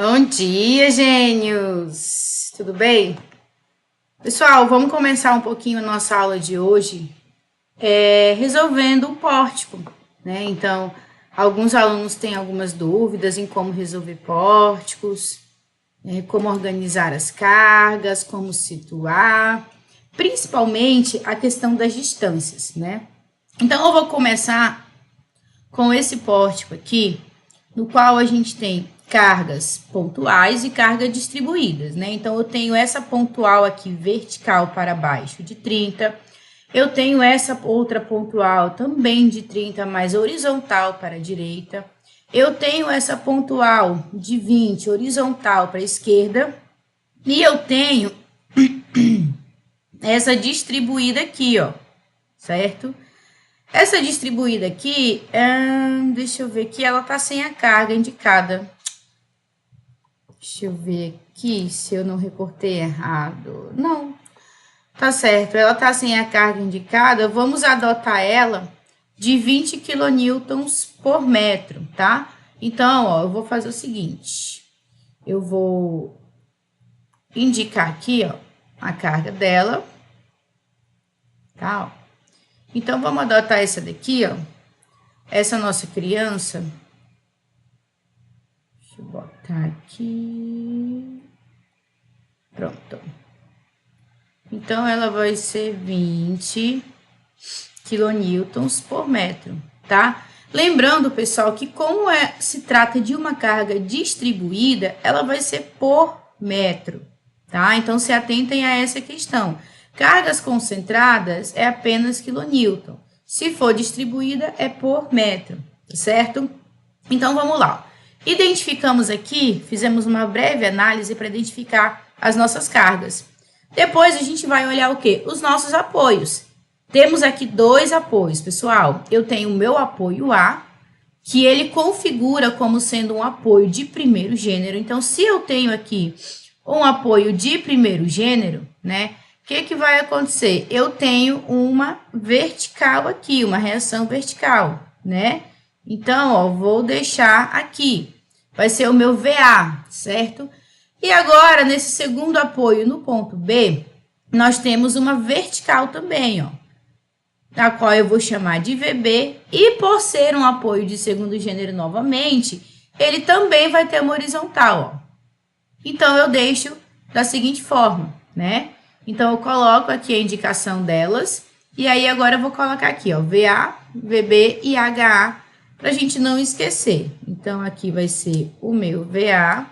Bom dia, gênios! Tudo bem? Pessoal, vamos começar um pouquinho a nossa aula de hoje resolvendo o pórtico, né? Então, alguns alunos têm algumas dúvidas em como resolver pórticos, como organizar as cargas, como situar, principalmente a questão das distâncias, né? Então, eu vou começar com esse pórtico aqui, no qual a gente tem cargas pontuais e cargas distribuídas, né? Então, eu tenho essa pontual aqui vertical para baixo de 30, eu tenho essa outra pontual também de 30, mais horizontal para a direita, eu tenho essa pontual de 20 horizontal para a esquerda, e eu tenho essa distribuída aqui, ó, certo? Essa distribuída aqui, deixa eu ver aqui, ela tá sem a carga indicada. Deixa eu ver aqui se eu não recortei errado. Não, tá certo, ela tá sem a carga indicada, vamos adotar ela de 20 quilonewtons por metro, tá? Então, ó, eu vou fazer o seguinte, eu vou indicar aqui, ó, a carga dela, tá, ó. Então, vamos adotar essa daqui, ó, essa nossa criança. Deixa eu botar aqui. Pronto. Então, ela vai ser 20 quilonewtons por metro, tá? Lembrando, pessoal, que como se trata de uma carga distribuída, ela vai ser por metro, tá? Então, se atentem a essa questão. Cargas concentradas é apenas quilonewton. Se for distribuída, é por metro, certo? Então, vamos lá. Identificamos aqui, fizemos uma breve análise para identificar as nossas cargas. Depois, a gente vai olhar o quê? Os nossos apoios. Temos aqui dois apoios, pessoal. Eu tenho o meu apoio A, que ele configura como sendo um apoio de primeiro gênero. Então, se eu tenho aqui um apoio de primeiro gênero, né? O que vai acontecer? Eu tenho uma vertical aqui, uma reação vertical, né? Então, ó, vou deixar aqui. Vai ser o meu VA, certo? E agora, nesse segundo apoio no ponto B, nós temos uma vertical também, ó, a qual eu vou chamar de VB. E por ser um apoio de segundo gênero novamente, ele também vai ter uma horizontal, ó. Então, eu deixo da seguinte forma, né? Então, eu coloco aqui a indicação delas, e aí agora eu vou colocar aqui, ó, VA, VB e HA, para a gente não esquecer. Então, aqui vai ser o meu VA,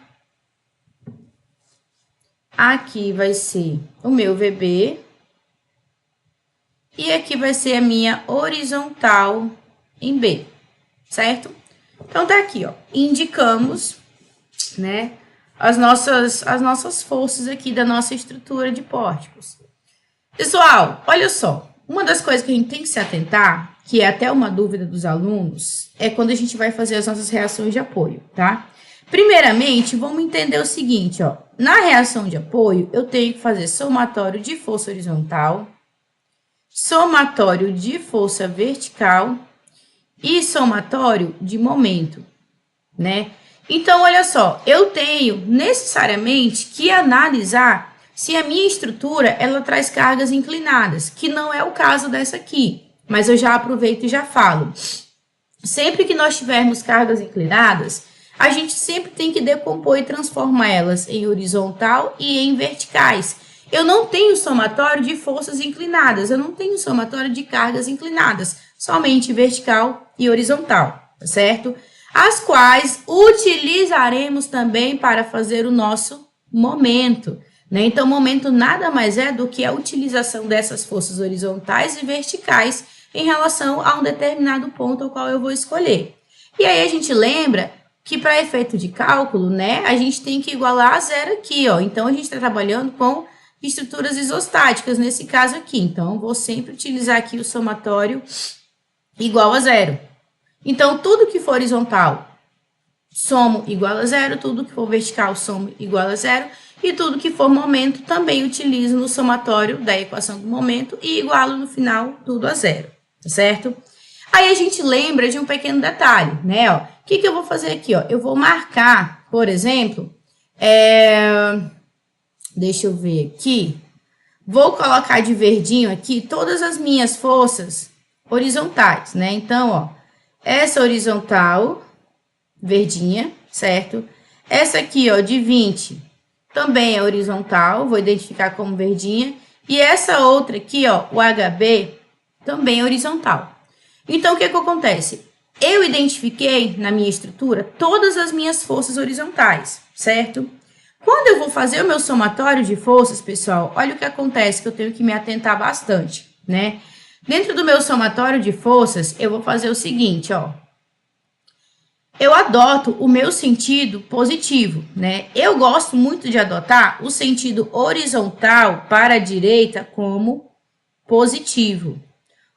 aqui vai ser o meu VB, e aqui vai ser a minha horizontal em B, certo? Então, tá aqui, ó, indicamos, né, as nossas forças aqui da nossa estrutura de pórticos. Pessoal, olha só, uma das coisas que a gente tem que se atentar, que é até uma dúvida dos alunos, é quando a gente vai fazer as nossas reações de apoio, tá? Primeiramente, vamos entender o seguinte, ó, na reação de apoio, eu tenho que fazer somatório de força horizontal, somatório de força vertical e somatório de momento, né? Então, olha só, eu tenho necessariamente que analisar se a minha estrutura, ela traz cargas inclinadas, que não é o caso dessa aqui, mas eu já aproveito e já falo. Sempre que nós tivermos cargas inclinadas, a gente sempre tem que decompor e transformar elas em horizontal e em verticais. Eu não tenho somatório de forças inclinadas, eu não tenho somatório de cargas inclinadas, somente vertical e horizontal, tá certo? As quais utilizaremos também para fazer o nosso momento, né? Então, momento nada mais é do que a utilização dessas forças horizontais e verticais em relação a um determinado ponto ao qual eu vou escolher. E aí, a gente lembra que para efeito de cálculo, né, a gente tem que igualar a zero aqui, ó. Então, a gente está trabalhando com estruturas isostáticas nesse caso aqui. Então, vou sempre utilizar aqui o somatório igual a zero. Então, tudo que for horizontal, somo igual a zero, tudo que for vertical, somo igual a zero, e tudo que for momento, também utilizo no somatório da equação do momento e igualo no final tudo a zero, tá certo? Aí a gente lembra de um pequeno detalhe, né? Ó, o que eu vou fazer aqui? Ó? Eu vou marcar, por exemplo, Deixa eu ver aqui. Vou colocar de verdinho aqui todas as minhas forças horizontais, né? Então, ó, essa horizontal, verdinha, certo? Essa aqui, ó, de 20, também é horizontal, vou identificar como verdinha. E essa outra aqui, ó, o HB, também é horizontal. Então, o que acontece? Eu identifiquei na minha estrutura todas as minhas forças horizontais, certo? Quando eu vou fazer o meu somatório de forças, pessoal, olha o que acontece, que eu tenho que me atentar bastante, né? Dentro do meu somatório de forças, eu vou fazer o seguinte, ó. Eu adoto o meu sentido positivo, né? Eu gosto muito de adotar o sentido horizontal para a direita como positivo.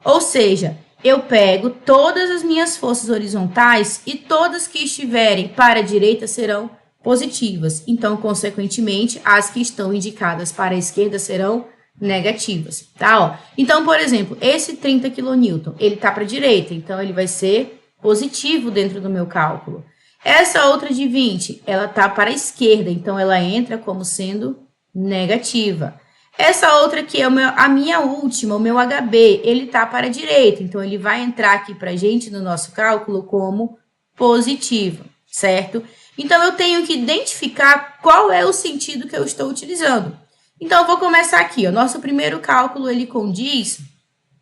Ou seja, eu pego todas as minhas forças horizontais e todas que estiverem para a direita serão positivas. Então, consequentemente, as que estão indicadas para a esquerda serão negativas, tá? Ó, então, por exemplo, esse 30 kN, ele tá para a direita, então ele vai ser positivo dentro do meu cálculo. Essa outra de 20, ela tá para a esquerda, então ela entra como sendo negativa. Essa outra aqui é a minha última, o meu HB, ele tá para a direita, então ele vai entrar aqui para a gente no nosso cálculo como positivo, certo? Então, eu tenho que identificar qual é o sentido que eu estou utilizando. Então, eu vou começar aqui, ó. Nosso primeiro cálculo, ele condiz,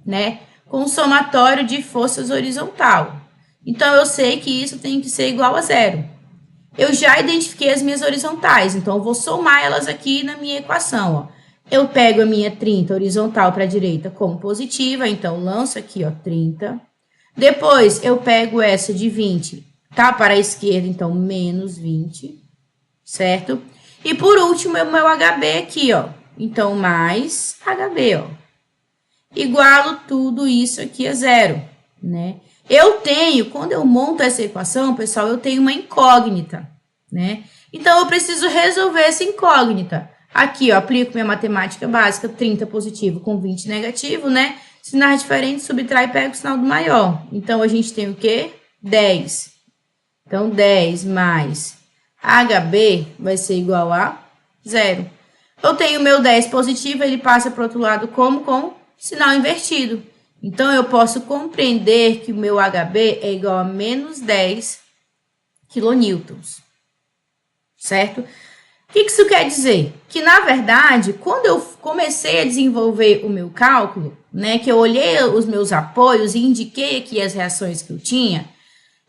né, com o somatório de forças horizontal. Então, eu sei que isso tem que ser igual a zero. Eu já identifiquei as minhas horizontais, então eu vou somar elas aqui na minha equação, ó. Eu pego a minha 30 horizontal para a direita como positiva, então lanço aqui, ó, 30. Depois, eu pego essa de 20, tá? Para a esquerda, então, menos 20, certo? E por último, é o meu HB aqui, ó. Então, mais HB, ó. Igualo tudo isso aqui a zero, né? Eu tenho, quando eu monto essa equação, pessoal, eu tenho uma incógnita, né? Então, eu preciso resolver essa incógnita. Aqui, ó, aplico minha matemática básica, 30 positivo com 20 negativo, né? Sinais diferentes, subtrai e pega o sinal do maior. Então, a gente tem o quê? 10. Então, 10 mais HB vai ser igual a 0. Eu tenho o meu 10 positivo, ele passa para o outro lado como com sinal invertido. Então, eu posso compreender que o meu HB é igual a menos 10 quilonewtons. Certo? O que isso quer dizer? Que, na verdade, quando eu comecei a desenvolver o meu cálculo, né, que eu olhei os meus apoios e indiquei aqui as reações que eu tinha,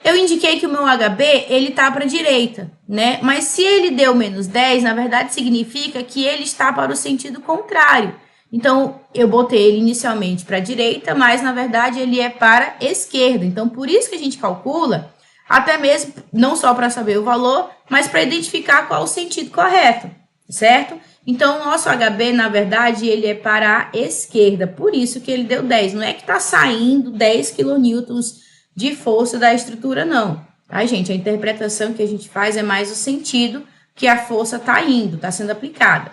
eu indiquei que o meu HB, ele tá para a direita, né? Mas se ele deu menos 10, na verdade, significa que ele está para o sentido contrário. Então, eu botei ele inicialmente para a direita, mas, na verdade, ele é para a esquerda. Então, por isso que a gente calcula, até mesmo, não só para saber o valor, mas para identificar qual o sentido correto, certo? Então, o nosso HB, na verdade, ele é para a esquerda, por isso que ele deu 10. Não é que está saindo 10 quilonewtons de força da estrutura, não. Tá, gente? A interpretação que a gente faz é mais o sentido que a força está indo, está sendo aplicada.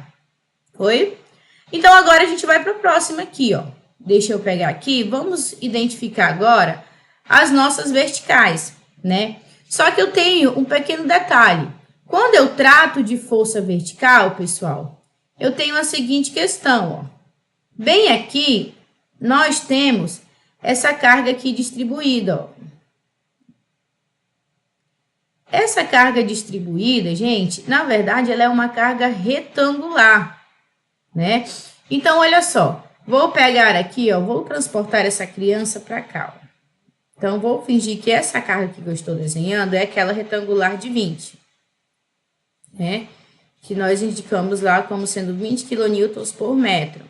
Foi? Então, agora a gente vai para a próxima aqui, ó. Deixa eu pegar aqui. Vamos identificar agora as nossas verticais, né? Só que eu tenho um pequeno detalhe. Quando eu trato de força vertical, pessoal, eu tenho a seguinte questão, ó. Bem aqui, nós temos essa carga aqui distribuída, ó. Essa carga distribuída, gente, na verdade, ela é uma carga retangular, né? Então, olha só, vou pegar aqui, ó, vou transportar essa criança para cá, ó. Então, vou fingir que essa carga aqui que eu estou desenhando é aquela retangular de 20, né? Que nós indicamos lá como sendo 20 quilonewtons por metro.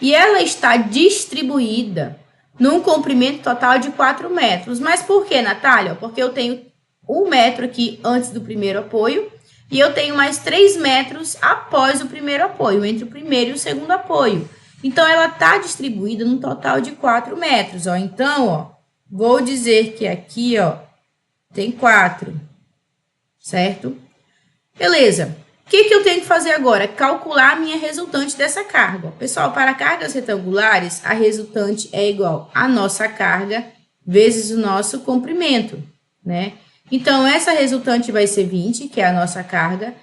E ela está distribuída num comprimento total de 4 metros. Mas por que, Natália? Porque eu tenho 1 metro aqui antes do primeiro apoio e eu tenho mais 3 metros após o primeiro apoio, entre o primeiro e o segundo apoio. Então, ela está distribuída num total de 4 metros. Ó. Então, ó, vou dizer que aqui, ó, tem 4, certo? Beleza. O que eu tenho que fazer agora? Calcular a minha resultante dessa carga. Pessoal, para cargas retangulares, a resultante é igual à nossa carga vezes o nosso comprimento, né? Então, essa resultante vai ser 20, que é a nossa carga,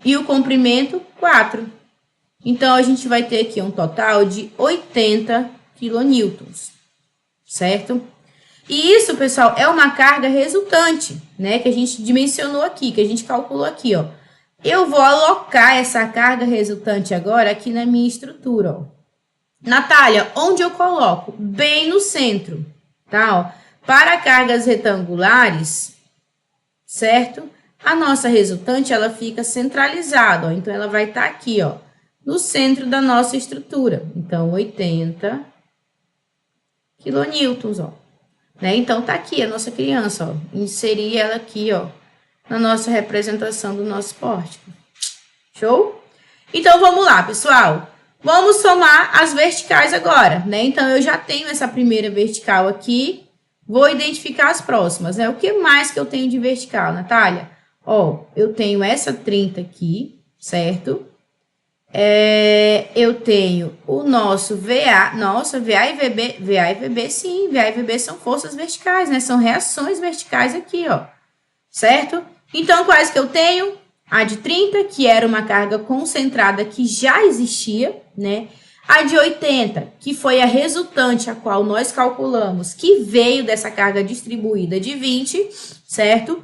e o comprimento 4. Então, a gente vai ter aqui um total de 80 quilonewtons, certo? E isso, pessoal, é uma carga resultante, né? Que a gente dimensionou aqui, que a gente calculou aqui, ó. Eu vou alocar essa carga resultante agora aqui na minha estrutura, ó. Natália, onde eu coloco? Bem no centro, tá? Ó, para cargas retangulares, certo? A nossa resultante, ela fica centralizada, ó. Então, ela vai estar aqui, ó, no centro da nossa estrutura. Então, 80 quilonewtons, ó. Né? Então, tá aqui a nossa criança, ó. Inserir ela aqui, ó, na nossa representação do nosso pórtico. Show? Então, vamos lá, pessoal. Vamos somar as verticais agora, né? Então, eu já tenho essa primeira vertical aqui. Vou identificar as próximas, né? O que mais que eu tenho de vertical, Natália? Ó, eu tenho essa 30 aqui, certo? Eu tenho o nosso VA, nossa, VA e VB, sim, VA e VB são forças verticais, né? São reações verticais aqui, ó, certo? Então, quais que eu tenho? A de 30, que era uma carga concentrada que já existia, né? A de 80, que foi a resultante a qual nós calculamos, que veio dessa carga distribuída de 20, certo?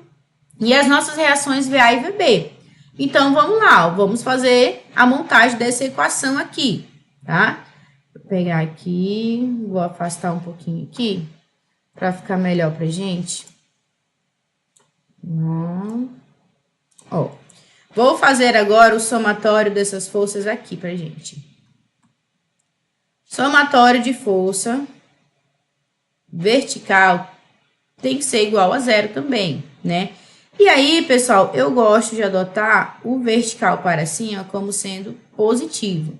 E as nossas reações VA e VB. Então, vamos lá, ó, vamos fazer a montagem dessa equação aqui, tá? Vou pegar aqui, vou afastar um pouquinho aqui, para ficar melhor pra gente. Ó, vou fazer agora o somatório dessas forças aqui pra gente. Somatório de força vertical tem que ser igual a 0 também, né? E aí, pessoal, eu gosto de adotar o vertical para cima como sendo positivo,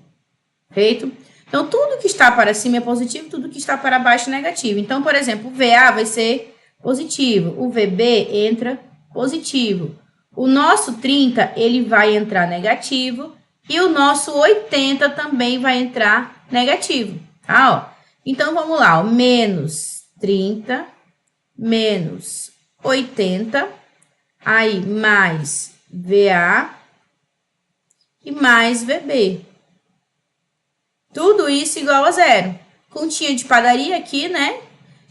feito? Então, tudo que está para cima é positivo, tudo que está para baixo é negativo. Então, por exemplo, o VA vai ser positivo, o VB entra positivo. O nosso 30, ele vai entrar negativo e o nosso 80 também vai entrar negativo, tá? Ó, então, vamos lá, ó, menos 30, menos 80... Aí, mais VA e mais VB. Tudo isso igual a 0. Continha de padaria aqui, né?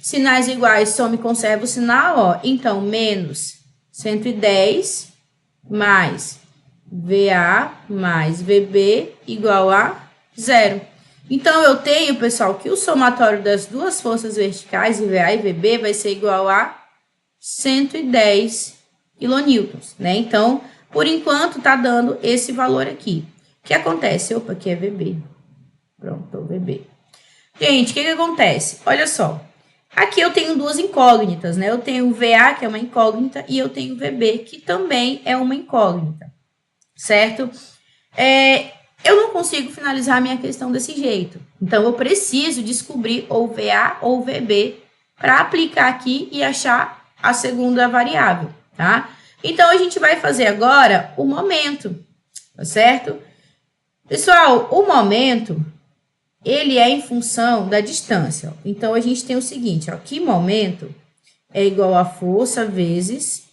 Sinais iguais, soma e conserva o sinal, ó. Então, menos 110 mais VA mais VB igual a 0. Então, eu tenho, pessoal, que o somatório das duas forças verticais, VA e VB, vai ser igual a 110 quilonewtons, né? Então, por enquanto, tá dando esse valor aqui. O que acontece? Opa, aqui é VB. Pronto, VB. Gente, o que acontece? Olha só. Aqui eu tenho duas incógnitas, né? Eu tenho o VA, que é uma incógnita, e eu tenho o VB, que também é uma incógnita, certo? Eu não consigo finalizar a minha questão desse jeito. Então, eu preciso descobrir ou VA ou VB para aplicar aqui e achar a segunda variável, tá? Então, a gente vai fazer agora o momento, tá certo? Pessoal, o momento, ele é em função da distância, ó. Então, a gente tem o seguinte, ó, que momento é igual a força vezes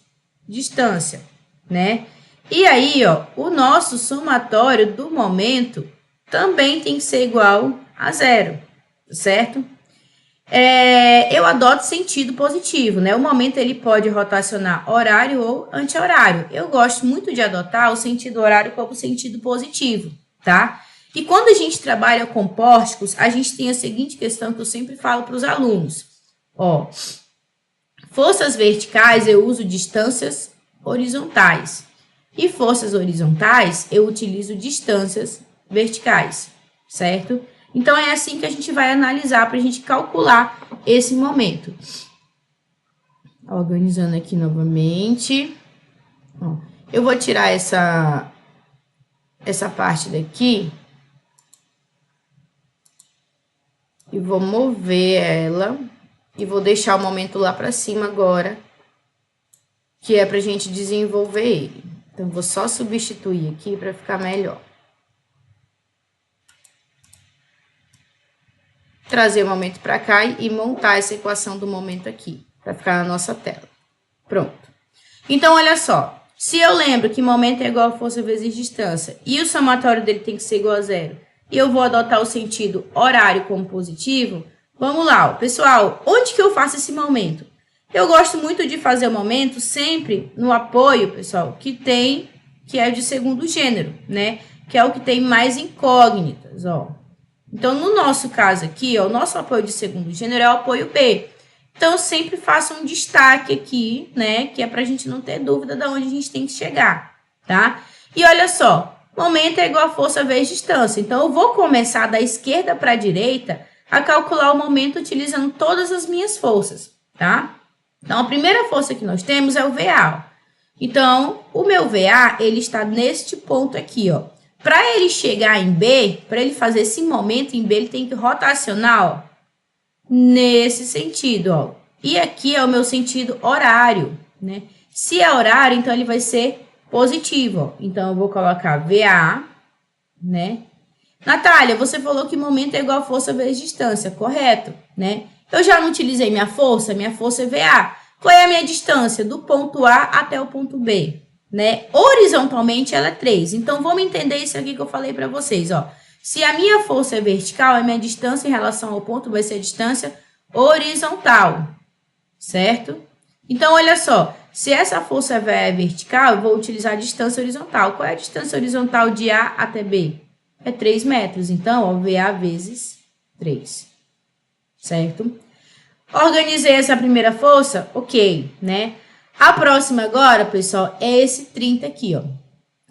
distância, né? E aí, ó, o nosso somatório do momento também tem que ser igual a 0, certo? Eu adoto sentido positivo, né? O momento ele pode rotacionar horário ou anti-horário. Eu gosto muito de adotar o sentido horário como sentido positivo, tá? E quando a gente trabalha com pórticos, a gente tem a seguinte questão que eu sempre falo para os alunos. Ó, forças verticais eu uso distâncias horizontais. E forças horizontais eu utilizo distâncias verticais, certo? Então, é assim que a gente vai analisar para a gente calcular esse momento. Organizando aqui novamente. Ó, eu vou tirar essa parte daqui. E vou mover ela. E vou deixar o momento lá para cima agora. Que é para a gente desenvolver ele. Então, vou só substituir aqui para ficar melhor. Trazer o momento para cá e montar essa equação do momento aqui, para ficar na nossa tela. Pronto. Então, olha só. se eu lembro que momento é igual a força vezes distância e o somatório dele tem que ser igual a zero, e eu vou adotar o sentido horário como positivo, vamos lá, pessoal, onde que eu faço esse momento? Eu gosto muito de fazer o momento sempre no apoio, pessoal, que é de segundo gênero, né? Que é o que tem mais incógnitas, ó. Então, no nosso caso aqui, ó, o nosso apoio de segundo gênero é o apoio B. Então, eu sempre faço um destaque aqui, né? Que é para a gente não ter dúvida de onde a gente tem que chegar, tá? E olha só, momento é igual a força vezes distância. Então, eu vou começar da esquerda para a direita a calcular o momento utilizando todas as minhas forças, tá? Então, a primeira força que nós temos é o VA. Então, o meu VA, ele está neste ponto aqui, ó. Para ele chegar em B, para ele fazer esse momento em B, ele tem que rotacionar, ó, nesse sentido, ó. E aqui é o meu sentido horário, né? Se é horário, então ele vai ser positivo, ó. Então, eu vou colocar VA, né? Natália, você falou que momento é igual a força vezes distância, correto, né? Eu já não utilizei minha força é VA. Qual é a minha distância? Do ponto A até o ponto B, né? Horizontalmente, ela é 3. Então, vamos entender isso aqui que eu falei para vocês, ó. Se a minha força é vertical, a minha distância em relação ao ponto vai ser a distância horizontal, certo? Então, olha só, se essa força é vertical, eu vou utilizar a distância horizontal. Qual é a distância horizontal de A até B? É 3 metros. Então, ó, VA vezes 3, certo? Organizei essa primeira força? Ok, né? A próxima agora, pessoal, é esse 30 aqui, ó.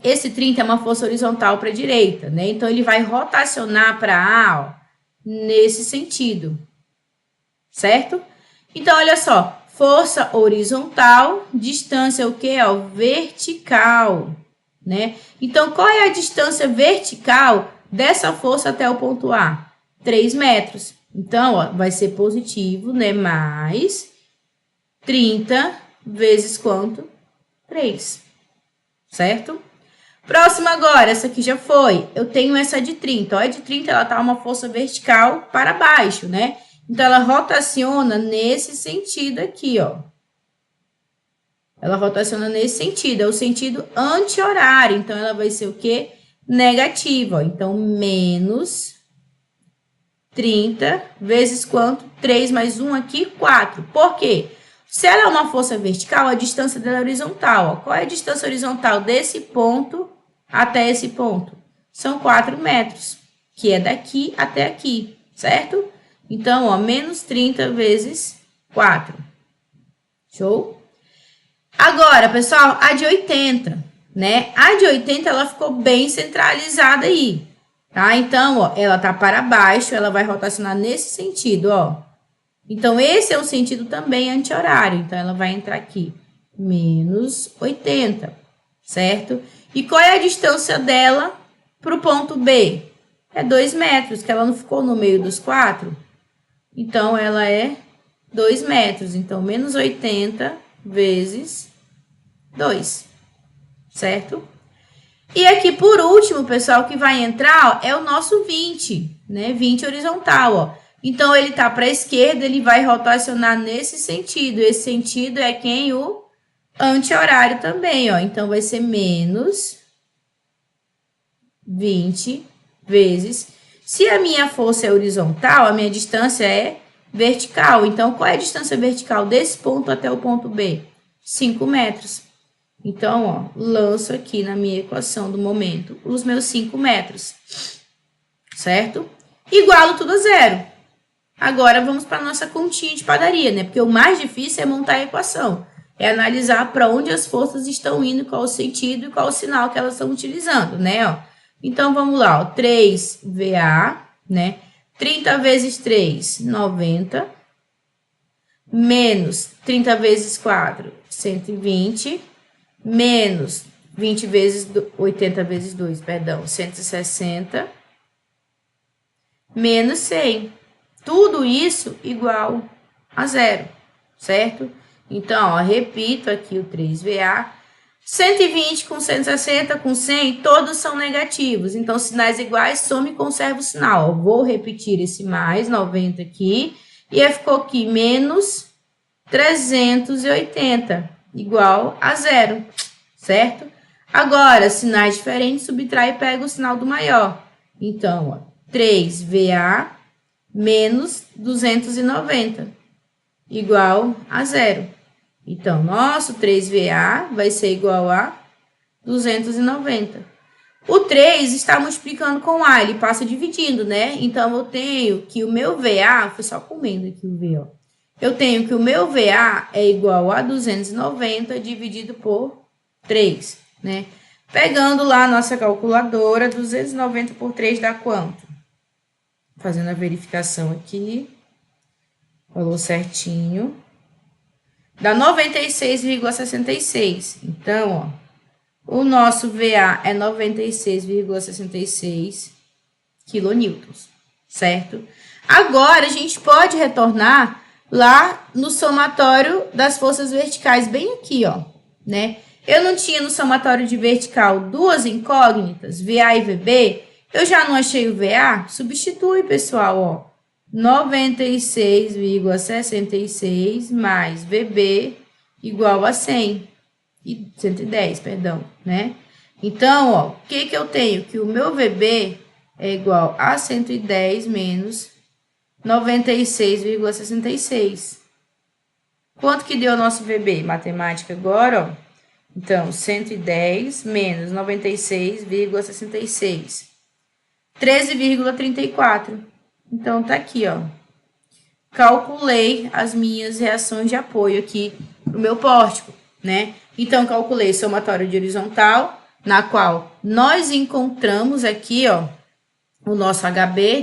Esse 30 é uma força horizontal para a direita, né? Então, ele vai rotacionar para A, ó, nesse sentido, certo? Então, olha só, força horizontal, distância o quê? Ó, vertical, né? Então, qual é a distância vertical dessa força até o ponto A? 3 metros. Então, ó, vai ser positivo, né? Mais 30 vezes quanto? 3, certo? Próxima agora, essa aqui já foi. Eu tenho essa de 30. Ó, a de 30, ela tá uma força vertical para baixo, né? Então, ela rotaciona nesse sentido aqui, ó. Ela rotaciona nesse sentido, é o sentido anti-horário. Então, ela vai ser o quê? Negativa, ó. Então, menos 30 vezes quanto? 3 mais 1 aqui, 4. Por quê? Se ela é uma força vertical, a distância dela é horizontal, ó. Qual é a distância horizontal desse ponto até esse ponto? São 4 metros, que é daqui até aqui, certo? Então, ó, menos 30 vezes 4. Show? Agora, pessoal, a de 80, né? A de 80, ela ficou bem centralizada aí, tá? Então, ó, ela tá para baixo, ela vai rotacionar nesse sentido, ó. Então, esse é um sentido também anti-horário. Então, ela vai entrar aqui, menos 80, certo? E qual é a distância dela para o ponto B? É 2 metros, que ela não ficou no meio dos 4. Então, ela é 2 metros. Então, menos 80 vezes 2, certo? E aqui, por último, pessoal, que vai entrar, ó, é o nosso 20, né? 20 horizontal, ó. Então, ele tá para a esquerda, ele vai rotacionar nesse sentido. Esse sentido é quem? O anti-horário também, ó. Então, vai ser menos 20 vezes. Se a minha força é horizontal, a minha distância é vertical. Então, qual é a distância vertical desse ponto até o ponto B? 5 metros. Então, ó, lanço aqui na minha equação do momento os meus 5 metros, certo? Igualo tudo a zero. Agora, vamos para a nossa continha de padaria, né? Porque o mais difícil é montar a equação. É analisar para onde as forças estão indo, qual o sentido e qual o sinal que elas estão utilizando, né? Ó. Então, vamos lá, ó. 3VA, né? 30 vezes 3, 90. Menos 30 vezes 4, 120. Menos 20 vezes 80 vezes 2, perdão, 160. Menos 100. Tudo isso igual a zero, certo? Então, ó, repito aqui o 3VA. 120 com 160 com 100, todos são negativos. Então, sinais iguais, soma e conserva o sinal. Ó, vou repetir esse mais 90 aqui. E aí ficou aqui menos 380, igual a zero, certo? Agora, sinais diferentes, subtrai e pega o sinal do maior. Então, ó, 3VA menos 290, igual a 0. Então, nosso 3VA vai ser igual a 290. O 3 está multiplicando com A, ele passa dividindo, né? Então, eu tenho que o meu VA, foi só comendo aqui o V, ó. Eu tenho que o meu VA é igual a 290 dividido por 3, né? Pegando lá a nossa calculadora, 290 por 3 dá quanto? Fazendo a verificação aqui. Falou certinho. Dá 96,66. Então, ó, o nosso VA é 96,66 quilonewtons, certo? Agora, a gente pode retornar lá no somatório das forças verticais, bem aqui, ó, né? Eu não tinha no somatório de vertical duas incógnitas, VA e VB, eu já não achei o VA? Substitui, pessoal, ó. 96,66 mais VB igual a 100, 110, perdão, né? Então, ó, o que que eu tenho? Que o meu VB é igual a 110 menos 96,66. Quanto que deu o nosso VB? Matemática agora, ó. Então, 110 menos 96,66. 13,34. Então, tá aqui, ó. Calculei as minhas reações de apoio aqui pro meu pórtico, né? Então, calculei somatório de horizontal, na qual nós encontramos aqui, ó, o nosso HB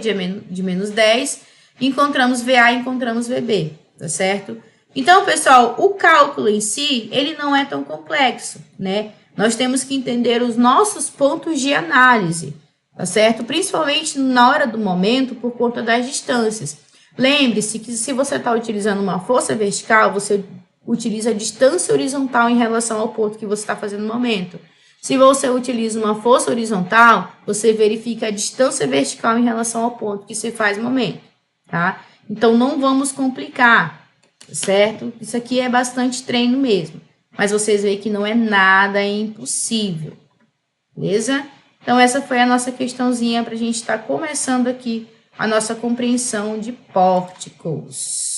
de menos 10, encontramos VA e encontramos VB, tá certo? Então, pessoal, o cálculo em si, ele não é tão complexo, né? Nós temos que entender os nossos pontos de análise, tá certo? Principalmente na hora do momento, por conta das distâncias. Lembre-se que se você está utilizando uma força vertical, você utiliza a distância horizontal em relação ao ponto que você está fazendo no momento. Se você utiliza uma força horizontal, você verifica a distância vertical em relação ao ponto que você faz no momento, tá? Então, não vamos complicar, certo? Isso aqui é bastante treino mesmo. Mas vocês veem que não é nada impossível, beleza? Então, essa foi a nossa questãozinha para a gente estar começando aqui a nossa compreensão de pórticos.